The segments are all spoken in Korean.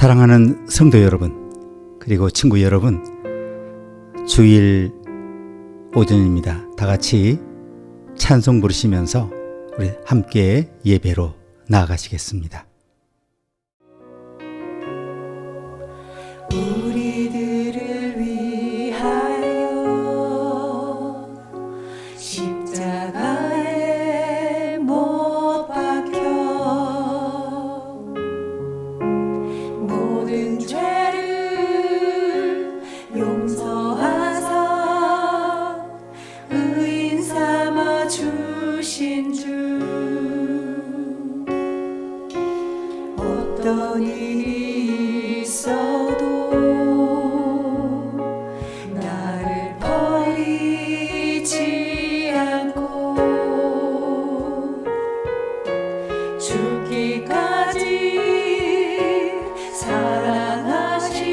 사랑하는 성도 여러분, 그리고 친구 여러분, 주일 오전입니다. 다 같이 찬송 부르시면서 우리 함께 예배로 나아가시겠습니다. 우리들을 위하여 십자가에 못 박혀 모든 죄를 용서하사 의인 삼아 주신 주, 어떤 일이 있어도 나를 버리지 않고 죽기까지 사랑하신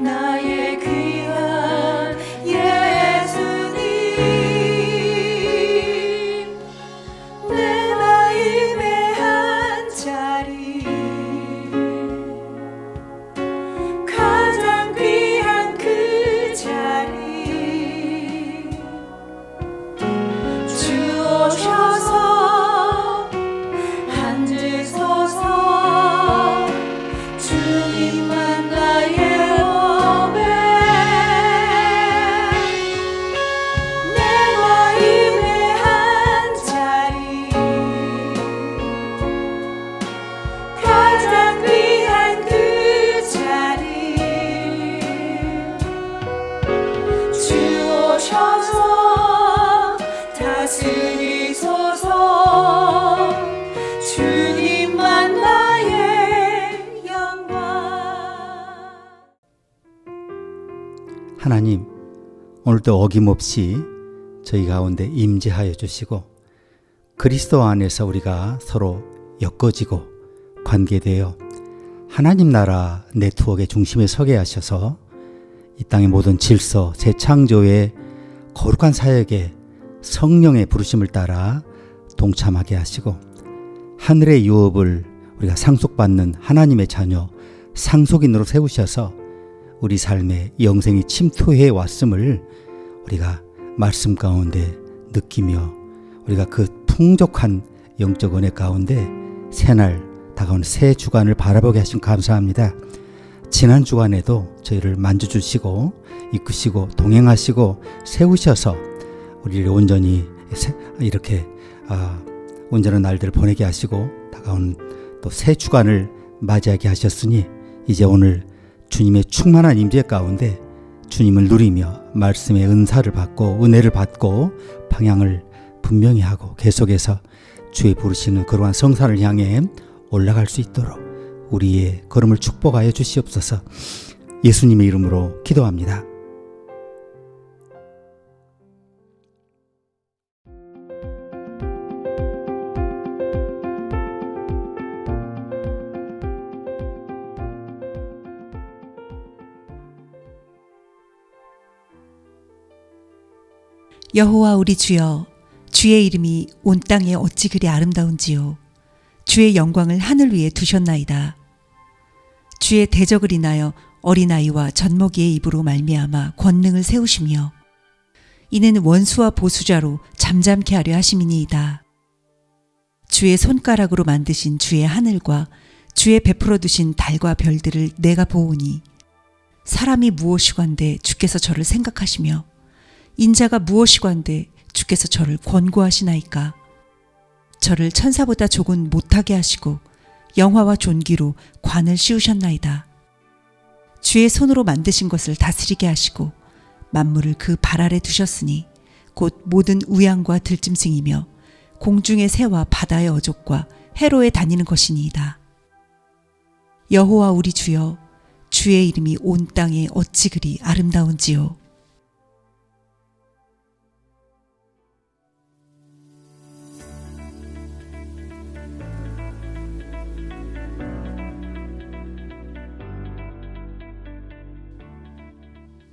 나의 귀한 예수님, 내 마음의 한 자리 가장 귀한 그 자리 주오셔서 앉으소서. 주님만 나의 법에 내 마음의 한 자리 가장 귀한 그 자리 주오셔서 다스리소서. 주님만 나의 영광. 하나님, 오늘도 어김없이 저희 가운데 임재하여 주시고 그리스도 안에서 우리가 서로 엮어지고 관계되어 하나님 나라 네트워크의 중심에 서게 하셔서 이 땅의 모든 질서, 재창조의 거룩한 사역에 성령의 부르심을 따라 동참하게 하시고 하늘의 유업을 우리가 상속받는 하나님의 자녀, 상속인으로 세우셔서 우리 삶에 영생이 침투해 왔음을 우리가 말씀 가운데 느끼며 우리가 그 풍족한 영적 은혜 가운데 새날 다가오는 새 주간을 바라보게 하심 감사합니다. 지난 주간에도 저희를 만져주시고 이끄시고 동행하시고 세우셔서 우리를 온전히 이렇게 온전한 날들을 보내게 하시고 다가오는 또 새 주간을 맞이하게 하셨으니 이제 오늘 주님의 충만한 임재 가운데 주님을 누리며 말씀의 은사를 받고 은혜를 받고 방향을 분명히 하고 계속해서 주의 부르시는 그러한 성산을 향해 올라갈 수 있도록 우리의 걸음을 축복하여 주시옵소서. 예수님의 이름으로 기도합니다. 여호와 우리 주여, 주의 이름이 온 땅에 어찌 그리 아름다운지요. 주의 영광을 하늘 위에 두셨나이다. 주의 대적을 인하여 어린아이와 젖먹이의 입으로 말미암아 권능을 세우시며 이는 원수와 보수자로 잠잠케 하려 하심이니이다. 주의 손가락으로 만드신 주의 하늘과 주의 베풀어 두신 달과 별들을 내가 보오니 사람이 무엇이건대 주께서 저를 생각하시며 인자가 무엇이건대 주께서 저를 권고하시나이까. 저를 천사보다 조금 못하게 하시고 영화와 존귀로 관을 씌우셨나이다. 주의 손으로 만드신 것을 다스리게 하시고 만물을 그 발 아래 두셨으니 곧 모든 우양과 들짐승이며 공중의 새와 바다의 어족과 해로에 다니는 것이니이다. 여호와 우리 주여, 주의 이름이 온 땅에 어찌 그리 아름다운지요.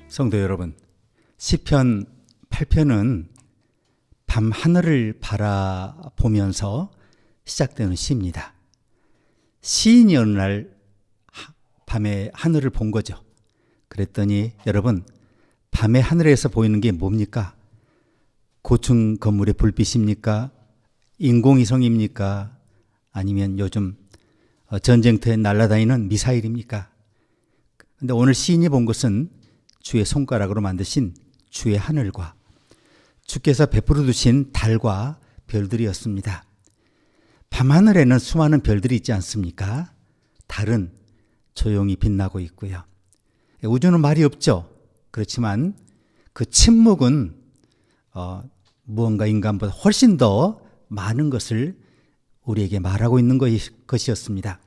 성도 여러분, 시편 8편은 밤 하늘을 바라보면서 시작되는 시입니다. 시인이 어느 날 밤에 하늘을 본 거죠. 그랬더니 여러분, 밤에 하늘에서 보이는 게 뭡니까? 고층 건물의 불빛입니까? 인공위성입니까? 아니면 요즘 전쟁터에 날아다니는 미사일입니까? 근데 오늘 시인이 본 것은 주의 손가락으로 만드신 주의 하늘과 주께서 베풀어 두신 달과 별들이었습니다. 밤하늘에는 수많은 별들이 있지 않습니까? 달은 조용히 빛나고 있고요. 우주는 말이 없죠. 그렇지만 그 침묵은 무언가 인간보다 훨씬 더 많은 것을 우리에게 말하고 있는 것이었습니다.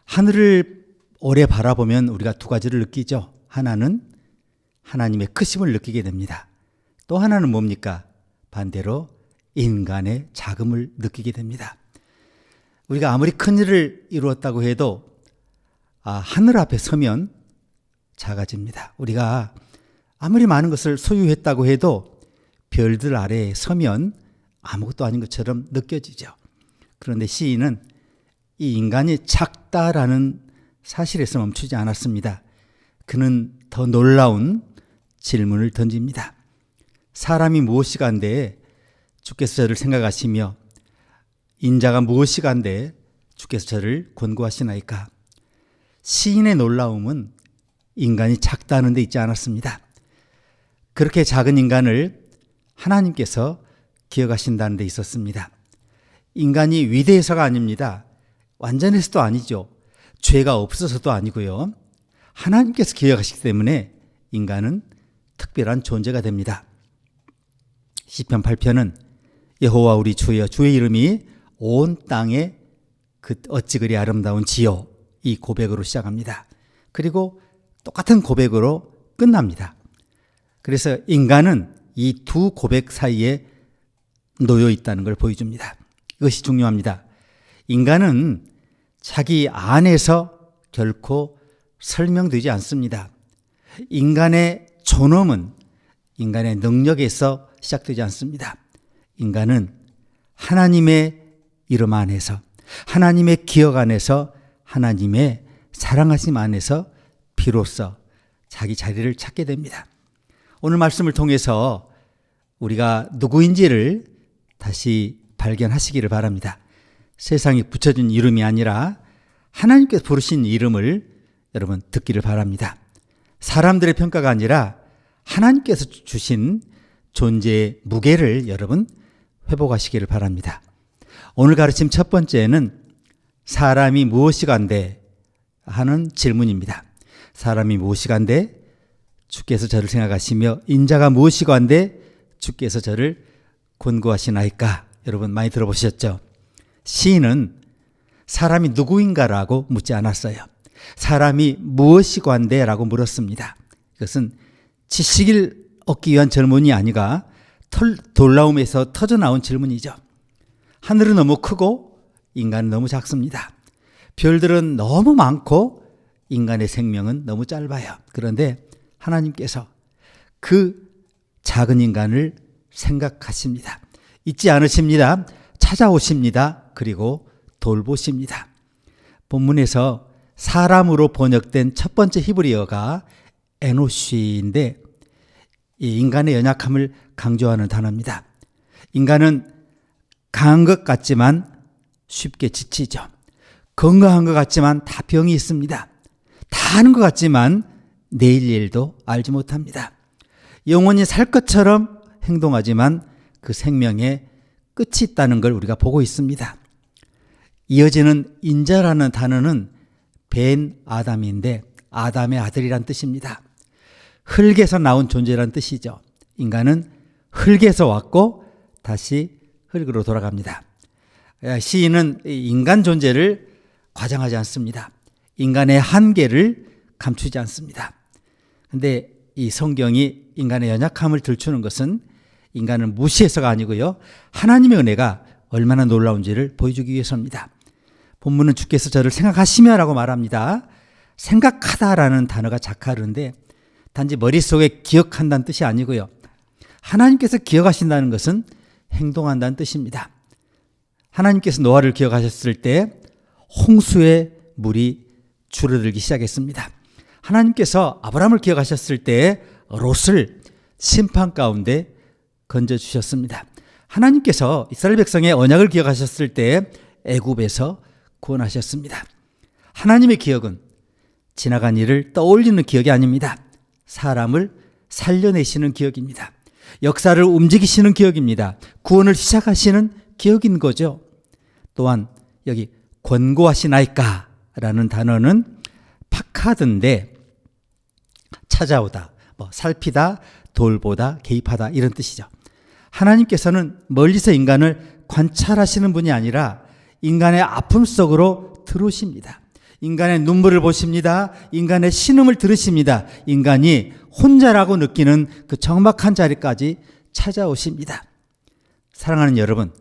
하늘을 오래 바라보면 우리가 두 가지를 느끼죠. 하나는 하나님의 크심을 느끼게 됩니다. 또 하나는 뭡니까? 반대로 인간의 작음을 느끼게 됩니다. 우리가 아무리 큰 일을 이루었다고 해도 하늘 앞에 서면 작아집니다. 우리가 아무리 많은 것을 소유했다고 해도 별들 아래에 서면 아무것도 아닌 것처럼 느껴지죠. 그런데 시인은 이 인간이 작다라는 사실에서 멈추지 않았습니다. 그는 더 놀라운 질문을 던집니다. 사람이 무엇이간데 주께서 저를 생각하시며 인자가 무엇이간데 주께서 저를 권고하시나이까. 시인의 놀라움은 인간이 작다는 데 있지 않았습니다. 그렇게 작은 인간을 하나님께서 기억하신다는 데 있었습니다. 인간이 위대해서가 아닙니다. 완전해서도 아니죠. 죄가 없어서도 아니고요. 하나님께서 기억하시기 때문에 인간은 특별한 존재가 됩니다. 시편 8편은 여호와 우리 주여, 주의 이름이 온 땅에 어찌 그리 아름다운 지요, 이 고백으로 시작합니다. 그리고 똑같은 고백으로 끝납니다. 그래서 인간은 이 두 고백 사이에 놓여 있다는 걸 보여줍니다. 이것이 중요합니다. 인간은 자기 안에서 결코 설명되지 않습니다. 인간의 존엄은 인간의 능력에서 시작되지 않습니다. 인간은 하나님의 이름 안에서, 하나님의 기억 안에서, 하나님의 사랑하심 안에서 비로소 자기 자리를 찾게 됩니다. 오늘 말씀을 통해서 우리가 누구인지를 다시 발견하시기를 바랍니다. 세상이 붙여준 이름이 아니라 하나님께서 부르신 이름을 여러분 듣기를 바랍니다. 사람들의 평가가 아니라 하나님께서 주신 존재의 무게를 여러분 회복하시기를 바랍니다. 오늘 가르침 첫 번째는 사람이 무엇이간데 하는 질문입니다. 사람이 무엇이간데 주께서 저를 생각하시며 인자가 무엇이간데 주께서 저를 권고하시나이까. 여러분 많이 들어보셨죠? 시인은 사람이 누구인가라고 묻지 않았어요. 사람이 무엇이간데 라고 물었습니다. 이것은 지식을 얻기 위한 질문이 아니라 놀라움에서 터져나온 질문이죠. 하늘은 너무 크고 인간은 너무 작습니다. 별들은 너무 많고 인간의 생명은 너무 짧아요. 그런데 하나님께서 그 작은 인간을 생각하십니다. 잊지 않으십니다. 찾아오십니다. 그리고 돌보십니다. 본문에서 사람으로 번역된 첫 번째 히브리어가 에노시인데 이 인간의 연약함을 강조하는 단어입니다. 인간은 강한 것 같지만 쉽게 지치죠. 건강한 것 같지만 다 병이 있습니다. 다 아는 것 같지만 내일 일도 알지 못합니다. 영원히 살 것처럼 행동하지만 그 생명에 끝이 있다는 걸 우리가 보고 있습니다. 이어지는 인자라는 단어는 벤 아담인데 아담의 아들이란 뜻입니다. 흙에서 나온 존재란 뜻이죠. 인간은 흙에서 왔고 다시 흙으로 돌아갑니다. 시인은 인간 존재를 과장하지 않습니다. 인간의 한계를 감추지 않습니다. 그런데 이 성경이 인간의 연약함을 들추는 것은 인간을 무시해서가 아니고요. 하나님의 은혜가 얼마나 놀라운지를 보여주기 위해서입니다. 본문은 주께서 저를 생각하시며 라고 말합니다. 생각하다라는 단어가 작하는데 단지 머릿속에 기억한다는 뜻이 아니고요. 하나님께서 기억하신다는 것은 행동한다는 뜻입니다. 하나님께서 노아를 기억하셨을 때 홍수의 물이 줄어들기 시작했습니다. 하나님께서 아브라함을 기억하셨을 때 롯을 심판 가운데 건져주셨습니다. 하나님께서 이스라엘 백성의 언약을 기억하셨을 때 애굽에서 구원하셨습니다. 하나님의 기억은 지나간 일을 떠올리는 기억이 아닙니다. 사람을 살려내시는 기억입니다. 역사를 움직이시는 기억입니다. 구원을 시작하시는 기억인 거죠. 또한 여기 권고하시나이까라는 단어는 파카드인데 찾아오다, 살피다, 돌보다, 개입하다 이런 뜻이죠. 하나님께서는 멀리서 인간을 관찰하시는 분이 아니라 인간의 아픔 속으로 들어오십니다. 인간의 눈물을 보십니다. 인간의 신음을 들으십니다. 인간이 혼자라고 느끼는 그 적막한 자리까지 찾아오십니다. 사랑하는 여러분,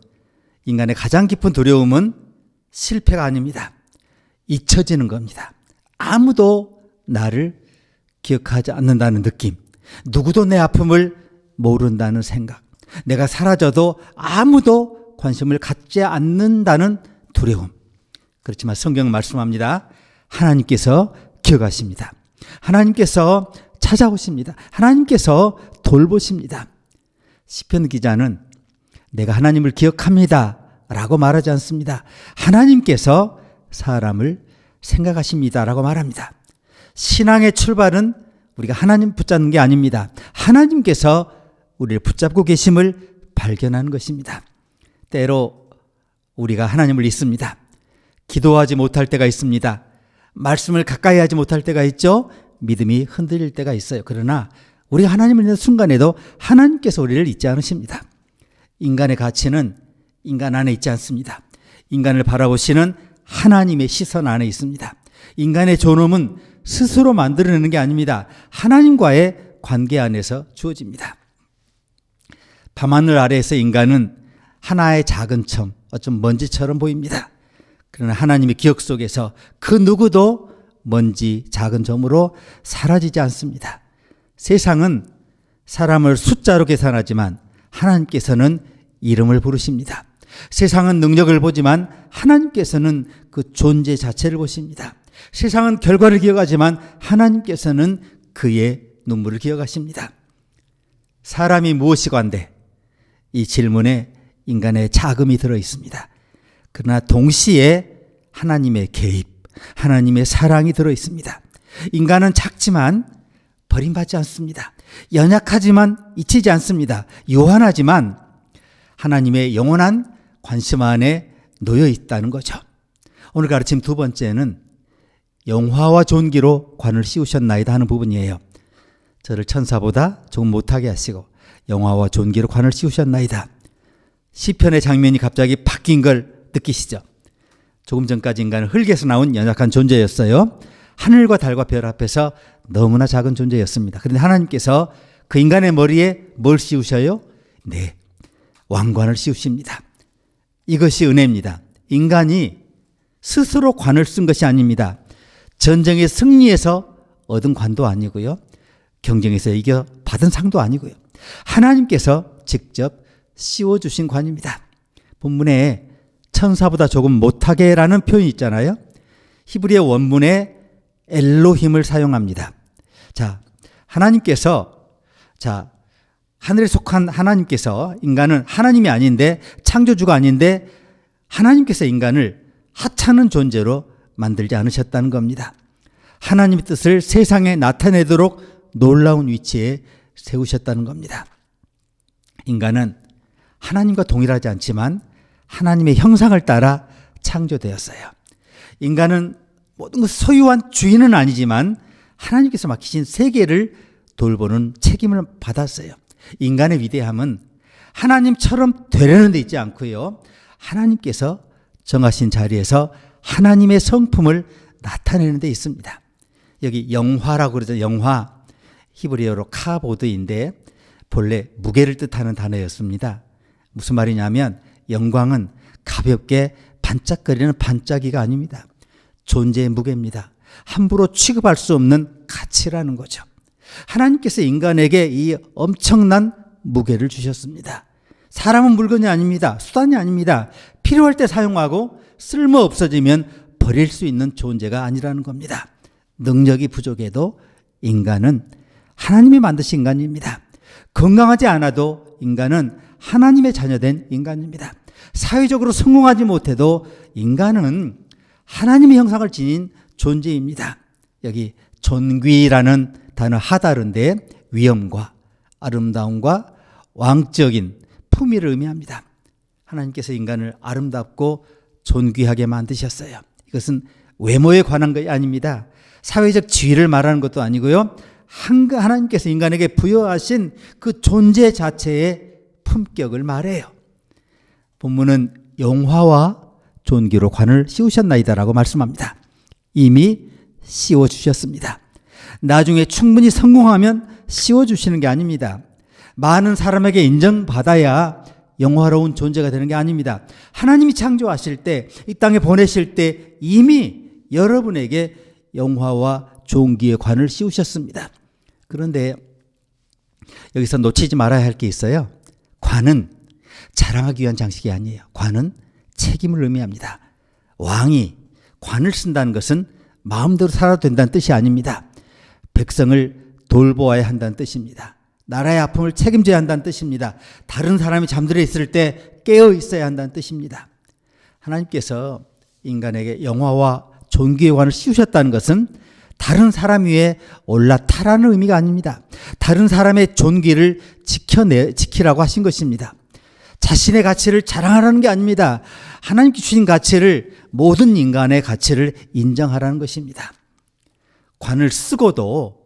인간의 가장 깊은 두려움은 실패가 아닙니다. 잊혀지는 겁니다. 아무도 나를 기억하지 않는다는 느낌, 누구도 내 아픔을 모른다는 생각, 내가 사라져도 아무도 관심을 갖지 않는다는 두려움. 그렇지만 성경은 말씀합니다. 하나님께서 기억하십니다. 하나님께서 찾아오십니다. 하나님께서 돌보십니다. 시편 기자는 내가 하나님을 기억합니다 라고 말하지 않습니다. 하나님께서 사람을 생각하십니다 라고 말합니다. 신앙의 출발은 우리가 하나님 붙잡는 게 아닙니다. 하나님께서 우리를 붙잡고 계심을 발견하는 것입니다. 때로 우리가 하나님을 잊습니다. 기도하지 못할 때가 있습니다. 말씀을 가까이 하지 못할 때가 있죠. 믿음이 흔들릴 때가 있어요. 그러나 우리가 하나님을 잊는 순간에도 하나님께서 우리를 잊지 않으십니다. 인간의 가치는 인간 안에 있지 않습니다. 인간을 바라보시는 하나님의 시선 안에 있습니다. 인간의 존엄은 스스로 만들어내는 게 아닙니다. 하나님과의 관계 안에서 주어집니다. 밤하늘 아래에서 인간은 하나의 작은 점, 어쩜 먼지처럼 보입니다. 그러나 하나님의 기억 속에서 그 누구도 먼지, 작은 점으로 사라지지 않습니다. 세상은 사람을 숫자로 계산하지만 하나님께서는 이름을 부르십니다. 세상은 능력을 보지만 하나님께서는 그 존재 자체를 보십니다. 세상은 결과를 기억하지만 하나님께서는 그의 눈물을 기억하십니다. 사람이 무엇이건데 이 질문에 인간의 자금이 들어 있습니다. 그러나 동시에 하나님의 개입, 하나님의 사랑이 들어 있습니다. 인간은 작지만 버림받지 않습니다. 연약하지만 잊히지 않습니다. 요한하지만 하나님의 영원한 관심 안에 놓여 있다는 거죠. 오늘 가르침 두 번째는 영화와 존귀로 관을 씌우셨나이다 하는 부분이에요. 저를 천사보다 조금 못하게 하시고 영화와 존귀로 관을 씌우셨나이다. 시편의 장면이 갑자기 바뀐 걸 느끼시죠? 조금 전까지 인간은 흙에서 나온 연약한 존재였어요. 하늘과 달과 별 앞에서 너무나 작은 존재였습니다. 그런데 하나님께서 그 인간의 머리에 뭘 씌우셔요? 네, 왕관을 씌우십니다. 이것이 은혜입니다. 인간이 스스로 관을 쓴 것이 아닙니다. 전쟁의 승리에서 얻은 관도 아니고요. 경쟁에서 이겨 받은 상도 아니고요. 하나님께서 직접 씌워주신 관입니다. 본문에 천사보다 조금 못하게라는 표현이 있잖아요. 히브리어 원문에 엘로힘을 사용합니다. 자, 하나님께서, 하늘에 속한 하나님께서 인간은 하나님이 아닌데, 창조주가 아닌데 하나님께서 인간을 하찮은 존재로 만들지 않으셨다는 겁니다. 하나님의 뜻을 세상에 나타내도록 놀라운 위치에 세우셨다는 겁니다. 인간은 하나님과 동일하지 않지만 하나님의 형상을 따라 창조되었어요. 인간은 모든 것을 소유한 주인은 아니지만 하나님께서 맡기신 세계를 돌보는 책임을 받았어요. 인간의 위대함은 하나님처럼 되려는 데 있지 않고요. 하나님께서 정하신 자리에서 하나님의 성품을 나타내는 데 있습니다. 여기 영화라고 그러죠. 영화, 히브리어로 카보드인데 본래 무게를 뜻하는 단어였습니다. 무슨 말이냐면 영광은 가볍게 반짝거리는 반짝이가 아닙니다. 존재의 무게입니다. 함부로 취급할 수 없는 가치라는 거죠. 하나님께서 인간에게 이 엄청난 무게를 주셨습니다. 사람은 물건이 아닙니다. 수단이 아닙니다. 필요할 때 사용하고 쓸모 없어지면 버릴 수 있는 존재가 아니라는 겁니다. 능력이 부족해도 인간은 하나님이 만드신 인간입니다. 건강하지 않아도 인간은 하나님의 자녀된 인간입니다. 사회적으로 성공하지 못해도 인간은 하나님의 형상을 지닌 존재입니다. 여기 존귀라는 단어 하다른데 위엄과 아름다움과 왕적인 품위를 의미합니다. 하나님께서 인간을 아름답고 존귀하게 만드셨어요. 이것은 외모에 관한 것이 아닙니다. 사회적 지위를 말하는 것도 아니고요. 하나님께서 인간에게 부여하신 그 존재 자체의 품격을 말해요. 본문은 영화와 존귀로 관을 씌우셨나이다라고 말씀합니다. 이미 씌워주셨습니다. 나중에 충분히 성공하면 씌워주시는 게 아닙니다. 많은 사람에게 인정받아야 영화로운 존재가 되는 게 아닙니다. 하나님이 창조하실 때, 이 땅에 보내실 때 이미 여러분에게 영화와 존귀의 관을 씌우셨습니다. 그런데 여기서 놓치지 말아야 할 게 있어요. 관은 자랑하기 위한 장식이 아니에요. 관은 책임을 의미합니다. 왕이 관을 쓴다는 것은 마음대로 살아도 된다는 뜻이 아닙니다. 백성을 돌보아야 한다는 뜻입니다. 나라의 아픔을 책임져야 한다는 뜻입니다. 다른 사람이 잠들어 있을 때 깨어 있어야 한다는 뜻입니다. 하나님께서 인간에게 영화와 존귀의 관을 씌우셨다는 것은 다른 사람 위에 올라타라는 의미가 아닙니다. 다른 사람의 존귀를 지키라고 하신 것입니다. 자신의 가치를 자랑하라는 게 아닙니다. 하나님께 주신 가치를, 모든 인간의 가치를 인정하라는 것입니다. 관을 쓰고도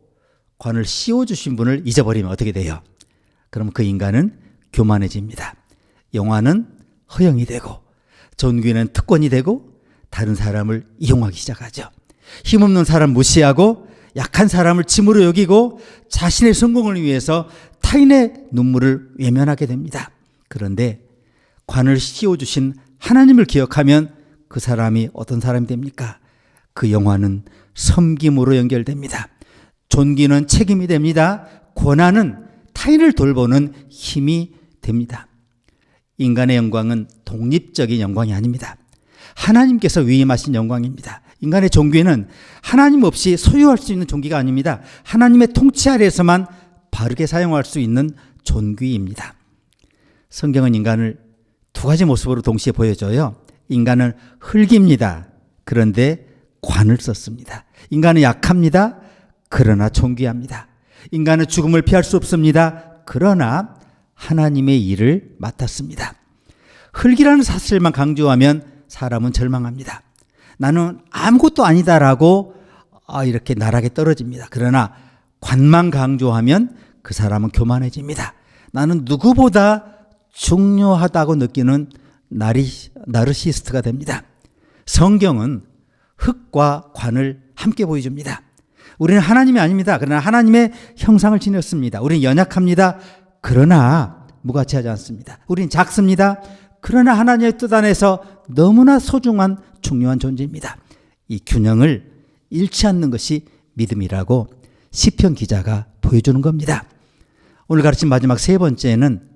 관을 씌워주신 분을 잊어버리면 어떻게 돼요? 그럼 그 인간은 교만해집니다. 영화는 허영이 되고 존귀는 특권이 되고 다른 사람을 이용하기 시작하죠. 힘없는 사람 무시하고 약한 사람을 짐으로 여기고 자신의 성공을 위해서 타인의 눈물을 외면하게 됩니다. 그런데 관을 씌워주신 하나님을 기억하면 그 사람이 어떤 사람이 됩니까? 그 영화는 섬김으로 연결됩니다. 존귀는 책임이 됩니다. 권한은 타인을 돌보는 힘이 됩니다. 인간의 영광은 독립적인 영광이 아닙니다. 하나님께서 위임하신 영광입니다. 인간의 존귀는 하나님 없이 소유할 수 있는 존귀가 아닙니다. 하나님의 통치 아래에서만 바르게 사용할 수 있는 존귀입니다. 성경은 인간을 두 가지 모습으로 동시에 보여줘요. 인간은 흙입니다. 그런데 관을 썼습니다. 인간은 약합니다. 그러나 존귀합니다. 인간은 죽음을 피할 수 없습니다. 그러나 하나님의 일을 맡았습니다. 흙이라는 사실만 강조하면 사람은 절망합니다. 나는 아무것도 아니다라고 이렇게 나락에 떨어집니다. 그러나 관만 강조하면 그 사람은 교만해집니다. 나는 누구보다 중요하다고 느끼는 나르시스트가 됩니다. 성경은 흙과 관을 함께 보여줍니다. 우리는 하나님이 아닙니다. 그러나 하나님의 형상을 지녔습니다. 우리는 연약합니다. 그러나 무가치하지 않습니다. 우리는 작습니다. 그러나 하나님의 뜻 안에서 너무나 소중한 중요한 존재입니다. 이 균형을 잃지 않는 것이 믿음이라고 시편 기자가 보여주는 겁니다. 오늘 가르친 마지막 세 번째는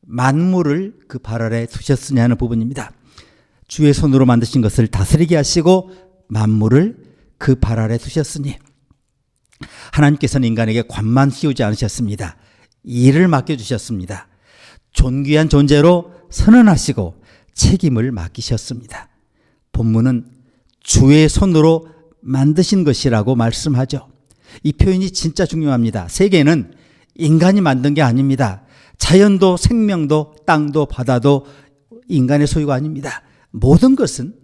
만물을 그 발 아래 두셨으냐는 부분입니다. 주의 손으로 만드신 것을 다스리게 하시고 만물을 그 발 아래 두셨으니, 하나님께서는 인간에게 관만 씌우지 않으셨습니다. 일을 맡겨주셨습니다. 존귀한 존재로 선언하시고 책임을 맡기셨습니다. 본문은 주의 손으로 만드신 것이라고 말씀하죠. 이 표현이 진짜 중요합니다. 세계는 인간이 만든 게 아닙니다. 자연도 생명도 땅도 바다도 인간의 소유가 아닙니다. 모든 것은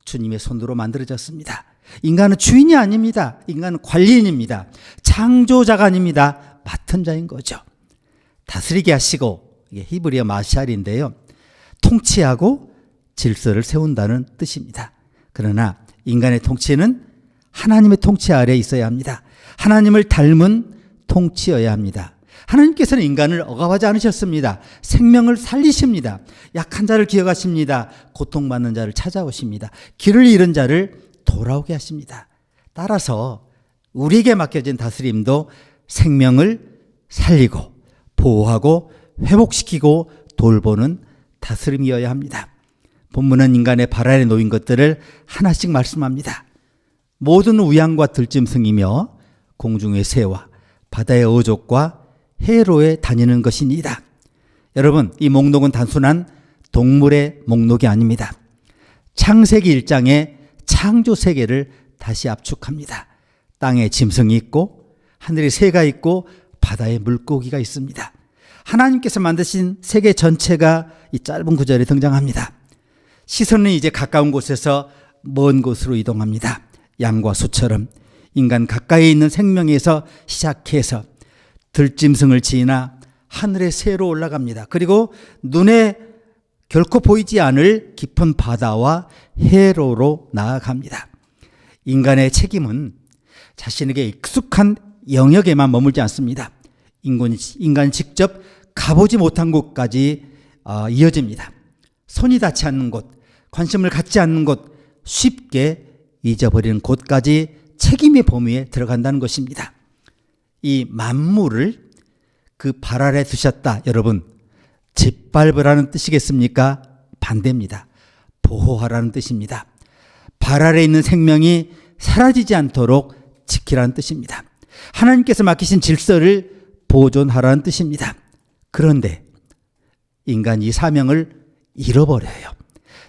주님의 손으로 만들어졌습니다. 인간은 주인이 아닙니다. 인간은 관리인입니다. 창조자가 아닙니다. 맡은 자인 거죠. 다스리게 하시고, 이게 히브리어 마샬인데요, 통치하고 질서를 세운다는 뜻입니다. 그러나 인간의 통치는 하나님의 통치 아래에 있어야 합니다. 하나님을 닮은 통치여야 합니다. 하나님께서는 인간을 억압하지 않으셨습니다. 생명을 살리십니다. 약한 자를 기억하십니다. 고통받는 자를 찾아오십니다. 길을 잃은 자를 돌아오게 하십니다. 따라서 우리에게 맡겨진 다스림도 생명을 살리고 보호하고 회복시키고 돌보는 다스림이어야 합니다. 본문은 인간의 발 아래 놓인 것들을 하나씩 말씀합니다. 모든 우양과 들짐승이며 공중의 새와 바다의 어족과 해로에 다니는 것이니이다. 여러분, 이 목록은 단순한 동물의 목록이 아닙니다. 창세기 1장의 창조 세계를 다시 압축합니다. 땅에 짐승이 있고 하늘에 새가 있고 바다에 물고기가 있습니다. 하나님께서 만드신 세계 전체가 이 짧은 구절에 등장합니다. 시선은 이제 가까운 곳에서 먼 곳으로 이동합니다. 양과 소처럼 인간 가까이 있는 생명에서 시작해서 들짐승을 지나 하늘의 새로 올라갑니다. 그리고 눈에 결코 보이지 않을 깊은 바다와 해로로 나아갑니다. 인간의 책임은 자신에게 익숙한 영역에만 머물지 않습니다. 인간이 직접 가보지 못한 곳까지 이어집니다. 손이 닿지 않는 곳, 관심을 갖지 않는 곳, 쉽게 잊어버리는 곳까지 책임의 범위에 들어간다는 것입니다. 이 만물을 그 발 아래 두셨다. 여러분, 짓밟으라는 뜻이겠습니까? 반대입니다. 보호하라는 뜻입니다. 발 아래 있는 생명이 사라지지 않도록 지키라는 뜻입니다. 하나님께서 맡기신 질서를 보존하라는 뜻입니다. 그런데 인간이 이 사명을 잃어버려요.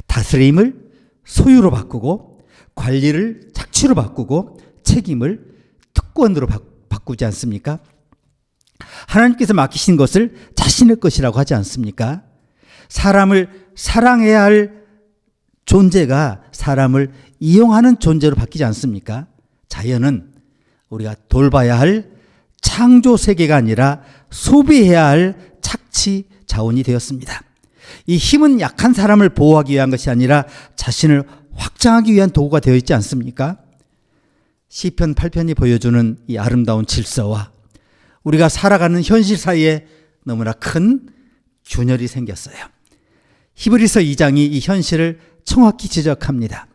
다스림을 소유로 바꾸고 관리를 착취로 바꾸고 책임을 특권으로 바꾸지 않습니까? 하나님께서 맡기신 것을 자신의 것이라고 하지 않습니까? 사람을 사랑해야 할 존재가 사람을 이용하는 존재로 바뀌지 않습니까? 자연은 우리가 돌봐야 할 창조 세계가 아니라 소비해야 할 착취 자원이 되었습니다. 이 힘은 약한 사람을 보호하기 위한 것이 아니라 자신을 확장하기 위한 도구가 되어 있지 않습니까? 시편 8편이 보여주는 이 아름다운 질서와 우리가 살아가는 현실 사이에 너무나 큰 균열이 생겼어요. 히브리서 2장이 이 현실을 정확히 지적합니다.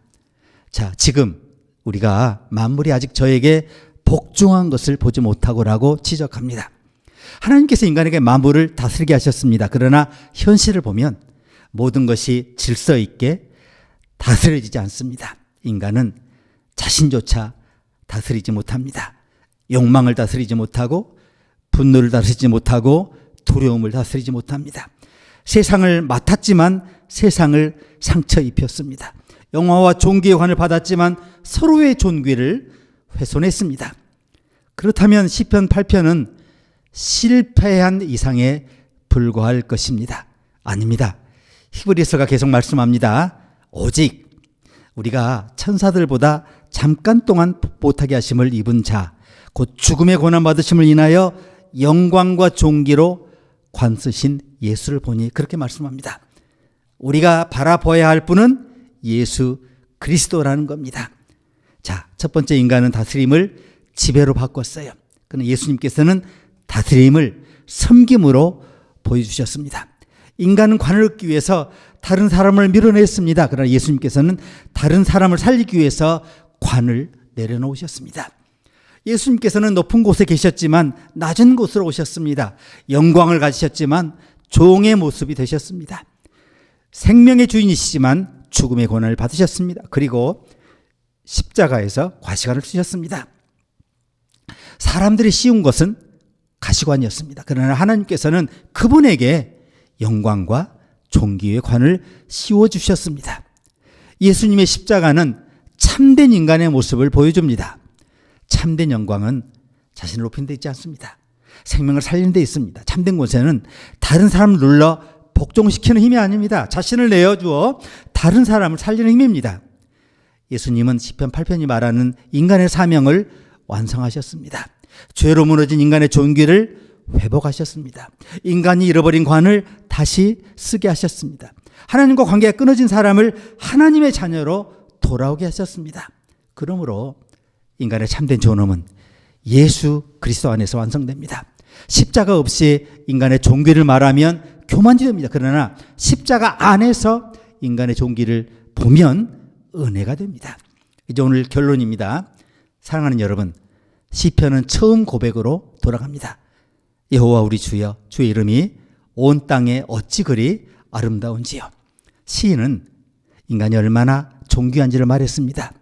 자, 지금 우리가 만물이 아직 저에게 복종한 것을 보지 못하고라고 지적합니다. 하나님께서 인간에게 만물을 다스리게 하셨습니다. 그러나 현실을 보면 모든 것이 질서 있게 다스려지지 않습니다. 인간은 자신조차 다스리지 못합니다. 욕망을 다스리지 못하고 분노를 다스리지 못하고 두려움을 다스리지 못합니다. 세상을 맡았지만 세상을 상처 입혔습니다. 영화와 존귀의 관을 받았지만 서로의 존귀를 훼손했습니다. 그렇다면 시편 8편은 실패한 이상에 불과할 것입니다. 아닙니다. 히브리서가 계속 말씀합니다. 오직 우리가 천사들보다 잠깐 동안 못하게 하심을 입은 자, 곧 죽음의 고난 받으심을 인하여 영광과 존귀로 관쓰신 예수를 보니 그렇게 말씀합니다. 우리가 바라봐야 할 분은 예수 그리스도라는 겁니다. 자, 첫 번째 인간은 다스림을 지배로 바꿨어요. 그러나 예수님께서는 다스림을 섬김으로 보여주셨습니다. 인간은 관을 얻기 위해서 다른 사람을 밀어냈습니다. 그러나 예수님께서는 다른 사람을 살리기 위해서 관을 내려놓으셨습니다. 예수님께서는 높은 곳에 계셨지만 낮은 곳으로 오셨습니다. 영광을 가지셨지만 종의 모습이 되셨습니다. 생명의 주인이시지만 죽음의 고난을 받으셨습니다. 그리고 십자가에서 과시관을 쓰셨습니다. 사람들이 씌운 것은 가시관이었습니다. 그러나 하나님께서는 그분에게 영광과 존귀의 관을 씌워주셨습니다. 예수님의 십자가는 참된 인간의 모습을 보여줍니다. 참된 영광은 자신을 높이는 데 있지 않습니다. 생명을 살리는 데 있습니다. 참된 곳에는 다른 사람을 눌러 복종시키는 힘이 아닙니다. 자신을 내어주어 다른 사람을 살리는 힘입니다. 예수님은 시편 8편이 말하는 인간의 사명을 완성하셨습니다. 죄로 무너진 인간의 존귀를 회복하셨습니다. 인간이 잃어버린 관을 다시 쓰게 하셨습니다. 하나님과 관계가 끊어진 사람을 하나님의 자녀로 돌아오게 하셨습니다. 그러므로 인간의 참된 존엄은 예수 그리스도 안에서 완성됩니다. 십자가 없이 인간의 존귀를 말하면 교만이 됩니다. 그러나 십자가 안에서 인간의 존귀를 보면 은혜가 됩니다. 이제 오늘 결론입니다. 사랑하는 여러분, 시편은 처음 고백으로 돌아갑니다. 여호와 우리 주여, 주의 이름이 온 땅에 어찌 그리 아름다운지요. 시인은 인간이 얼마나 존귀한지를 말했습니다.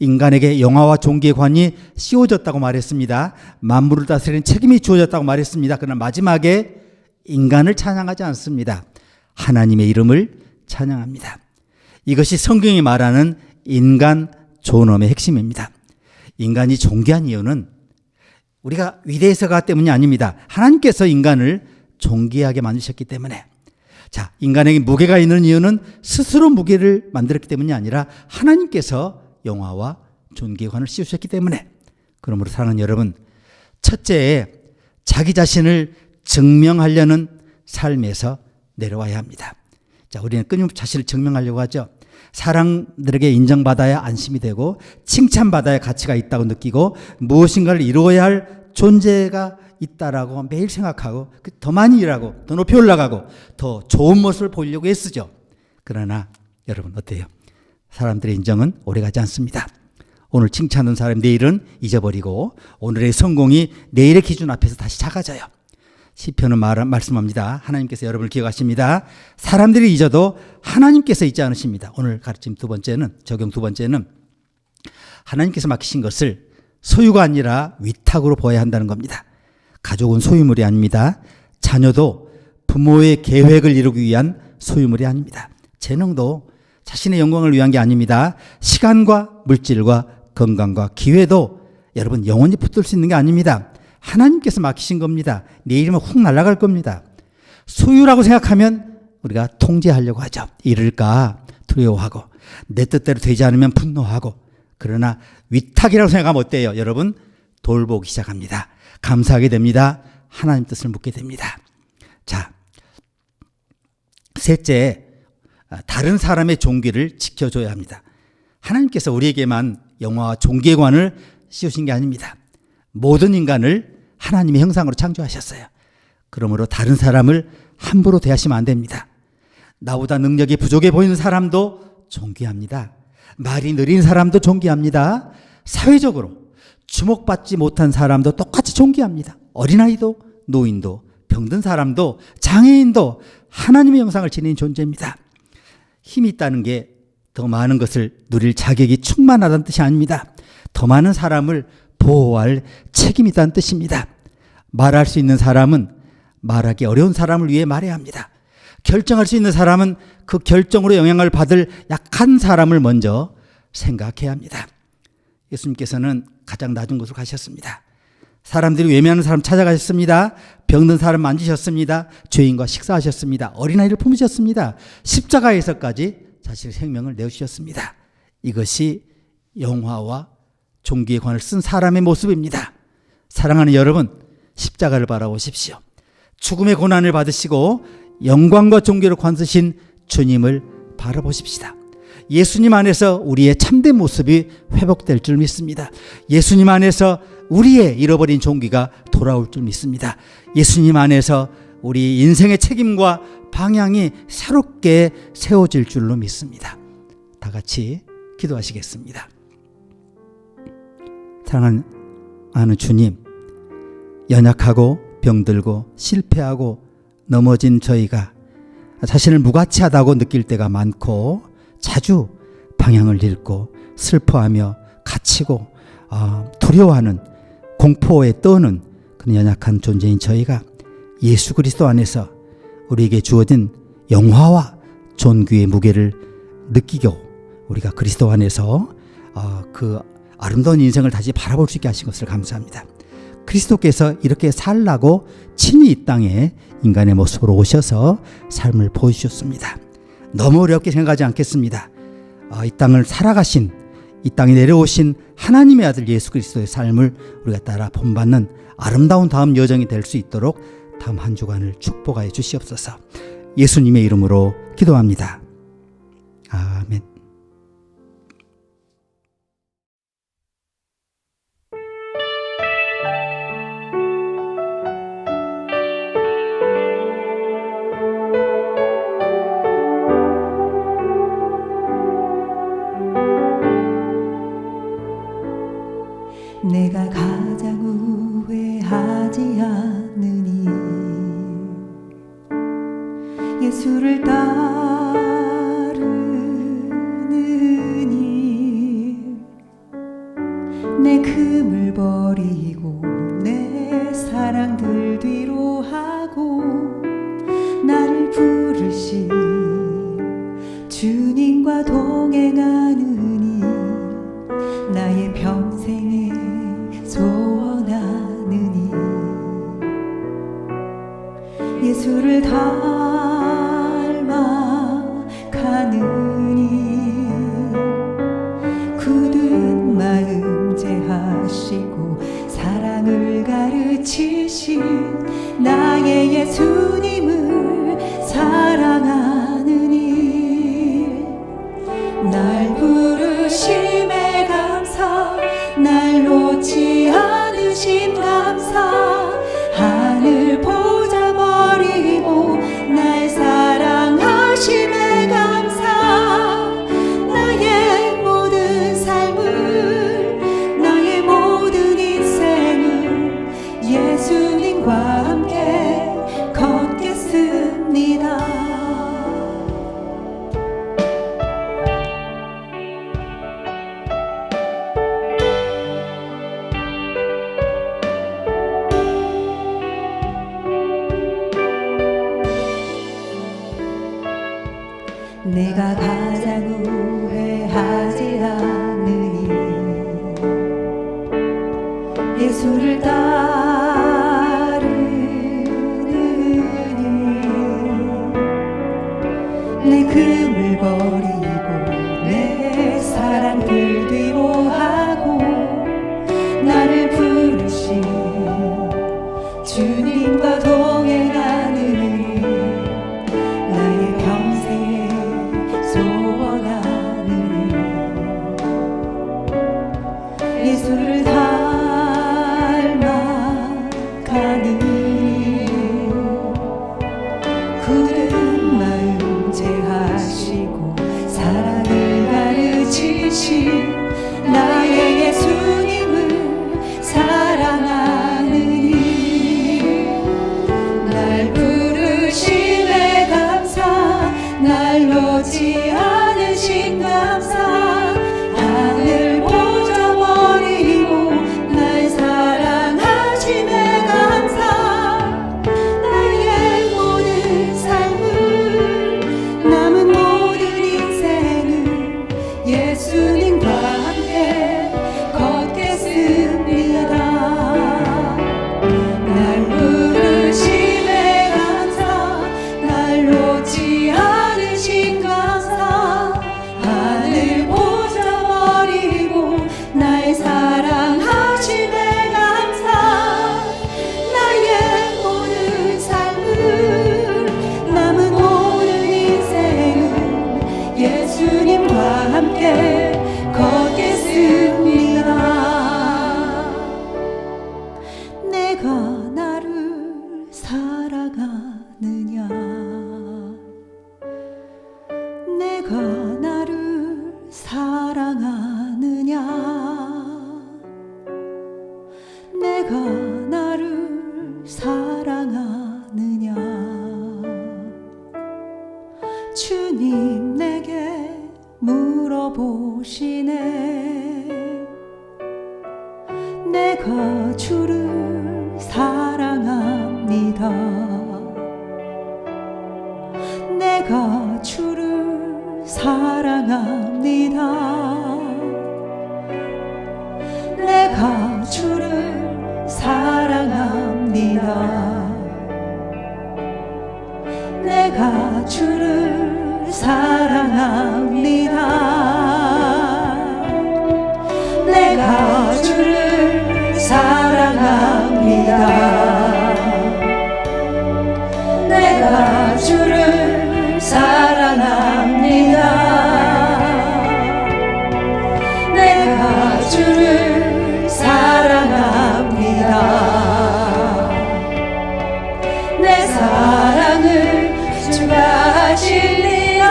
인간에게 영화와 종기의 관이 씌워졌다고 말했습니다. 만물을 다스리는 책임이 주어졌다고 말했습니다. 그러나 마지막에 인간을 찬양하지 않습니다. 하나님의 이름을 찬양합니다. 이것이 성경이 말하는 인간 존엄의 핵심입니다. 인간이 존귀한 이유는 우리가 위대해서가 때문이 아닙니다. 하나님께서 인간을 존귀하게 만드셨기 때문에. 자, 인간에게 무게가 있는 이유는 스스로 무게를 만들었기 때문이 아니라 하나님께서 영화와 존귀의 관을 씌우셨기 때문에. 그러므로 사랑하는 여러분, 첫째, 자기 자신을 증명하려는 삶에서 내려와야 합니다. 자, 우리는 끊임없이 자신을 증명하려고 하죠. 사람들에게 인정받아야 안심이 되고 칭찬받아야 가치가 있다고 느끼고 무엇인가를 이루어야 할 존재가 있다라고 매일 생각하고 더 많이 일하고 더 높이 올라가고 더 좋은 모습을 보이려고 애쓰죠. 그러나 여러분 어때요? 사람들의 인정은 오래가지 않습니다. 오늘 칭찬하는 사람 내일은 잊어버리고 오늘의 성공이 내일의 기준 앞에서 다시 작아져요. 시편은 말씀합니다. 하나님께서 여러분을 기억하십니다. 사람들이 잊어도 하나님께서 잊지 않으십니다. 오늘 가르침 적용 두 번째는 하나님께서 맡기신 것을 소유가 아니라 위탁으로 보아야 한다는 겁니다. 가족은 소유물이 아닙니다. 자녀도 부모의 계획을 이루기 위한 소유물이 아닙니다. 재능도 자신의 영광을 위한 게 아닙니다. 시간과 물질과 건강과 기회도 여러분 영원히 붙들 수 있는 게 아닙니다. 하나님께서 맡기신 겁니다. 내일이면 훅 날아갈 겁니다. 소유라고 생각하면 우리가 통제하려고 하죠. 잃을까 두려워하고 내 뜻대로 되지 않으면 분노하고. 그러나 위탁이라고 생각하면 어때요? 여러분 돌보기 시작합니다. 감사하게 됩니다. 하나님 뜻을 묻게 됩니다. 자, 셋째, 다른 사람의 존귀를 지켜줘야 합니다. 하나님께서 우리에게만 영화와 존귀의 관을 씌우신 게 아닙니다. 모든 인간을 하나님의 형상으로 창조하셨어요. 그러므로 다른 사람을 함부로 대하시면 안 됩니다. 나보다 능력이 부족해 보이는 사람도 존귀합니다. 말이 느린 사람도 존귀합니다. 사회적으로 주목받지 못한 사람도 똑같이 존귀합니다. 어린아이도 노인도 병든 사람도 장애인도 하나님의 형상을 지닌 존재입니다. 힘이 있다는 게 더 많은 것을 누릴 자격이 충만하다는 뜻이 아닙니다. 더 많은 사람을 보호할 책임이 있다는 뜻입니다. 말할 수 있는 사람은 말하기 어려운 사람을 위해 말해야 합니다. 결정할 수 있는 사람은 그 결정으로 영향을 받을 약한 사람을 먼저 생각해야 합니다. 예수님께서는 가장 낮은 곳으로 가셨습니다. 사람들이 외면하는 사람 찾아가셨습니다. 병든 사람 만지셨습니다. 죄인과 식사하셨습니다. 어린아이를 품으셨습니다. 십자가에서까지 자신의 생명을 내어주셨습니다. 이것이 영화와 존귀의 관을 쓴 사람의 모습입니다. 사랑하는 여러분, 십자가를 바라보십시오. 죽음의 고난을 받으시고 영광과 존귀로 관 쓰신 주님을 바라보십시다. 예수님 안에서 우리의 참된 모습이 회복될 줄 믿습니다. 예수님 안에서 우리의 잃어버린 존귀가 돌아올 줄 믿습니다. 예수님 안에서 우리 인생의 책임과 방향이 새롭게 세워질 줄로 믿습니다. 다 같이 기도하시겠습니다. 사랑하는 주님, 연약하고 병들고 실패하고 넘어진 저희가 자신을 무가치하다고 느낄 때가 많고 자주 방향을 잃고 슬퍼하며 갇히고 두려워하는 공포에 떠는 그런 연약한 존재인 저희가 예수 그리스도 안에서 우리에게 주어진 영화와 존귀의 무게를 느끼고 우리가 그리스도 안에서 그 아름다운 인생을 다시 바라볼 수 있게 하신 것을 감사합니다. 그리스도께서 이렇게 살라고 친히 이 땅에 인간의 모습으로 오셔서 삶을 보여주셨습니다. 너무 어렵게 생각하지 않겠습니다. 이 땅을 살아가신, 이 땅에 내려오신 하나님의 아들 예수 그리스도의 삶을 우리가 따라 본받는 아름다운 다음 여정이 될 수 있도록 다음 한 주간을 축복하여 주시옵소서. 예수님의 이름으로 기도합니다. 아멘. 내가 가장 후회하지 않으니 예수를 따른 예수를 닮아가느니 굳은 마음 제하시고 사랑을 가르치신 나의 예수님을 사랑하느니 날 부르심에 감사 날 놓지 않으심 감사 하늘 보자 버리고 날 사랑하심에 감사 나의 모든 삶을 나의 모든 인생을 예수님과 함께 걷겠습니다. 내가 가장 후회하지 않으니 예수를 따르느니 내 금을 버리고 내 사랑을 뒤로 하고 나를 부르신 주님과 동행하느니 나의 평생의 소원하느니 예수를 닮아가느니 굳은 마음 제하시고 사랑을 가르치신 나의 예수님을 사랑하느니 날 부르심에 감사 날 놓지 않으신 감사 하늘 보자 버리고 날 사랑하심에 감사 나의 모든 삶을 남은 모든 인생을 예수님과 함께 걷겠습니다. 날 부르심에 감사 날 놓지 않으신 감사 하늘 보자 버리고 날 사랑하심에 감사 나의 모든 삶을 남은 모든 인생을 예수님과 함께 걷겠습니다. 내가 나를 사랑하느냐 내가 나를 사랑하느냐 내가 나를 사랑하느냐 주님 내게 물어보시네 내가 주를 사랑합니다. 내가 주를 사랑합니다. 내가 주를 사랑합니다. 내가 주를 사랑합니다. 내가 주를 사랑합니다. 내가 주를 사랑합니다. 내가 주를 사랑합니다. 내 사랑을 주가 진리라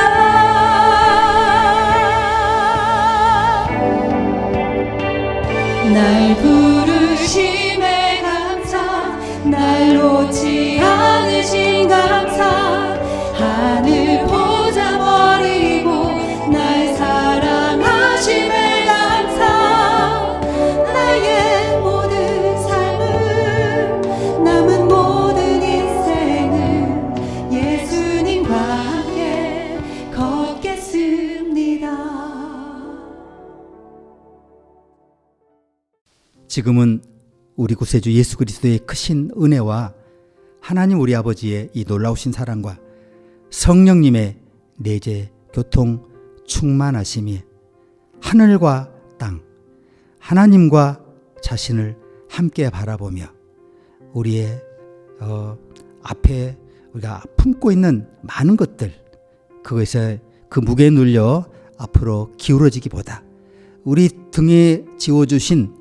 날 부르심에 감사 날 놓지 않으신 감사 하늘 보자 버리고 날 사랑하심에 감사 나의 모든 삶을 남은 모든 인생을 예수님과 함께 걷겠습니다. 지금은 우리 구세주 예수 그리스도의 크신 은혜와 하나님 우리 아버지의 이 놀라우신 사랑과 성령님의 내재 교통 충만하심이 하늘과 땅, 하나님과 자신을 함께 바라보며 우리의 앞에 우리가 품고 있는 많은 것들, 그것에 그 무게에 눌려 앞으로 기울어지기보다 우리 등에 지워주신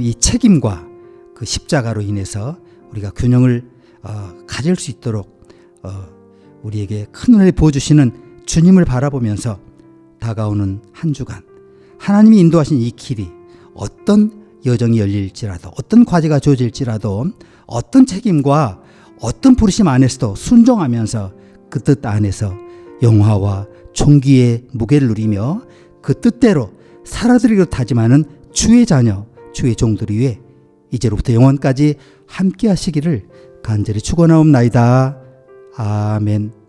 이 책임과 그 십자가로 인해서 우리가 균형을 가질 수 있도록 우리에게 큰 은혜를 부어주시는 주님을 바라보면서 다가오는 한 주간, 하나님이 인도하신 이 길이 어떤 여정이 열릴지라도, 어떤 과제가 주어질지라도, 어떤 책임과 어떤 부르심 안에서도 순종하면서 그 뜻 안에서 영화와 존귀의 무게를 누리며 그 뜻대로 살아들이려 다짐하는 주의 자녀, 주의 종들이 위해 이제로부터 영원까지 함께 하시기를 간절히 축원하옵나이다. 아멘.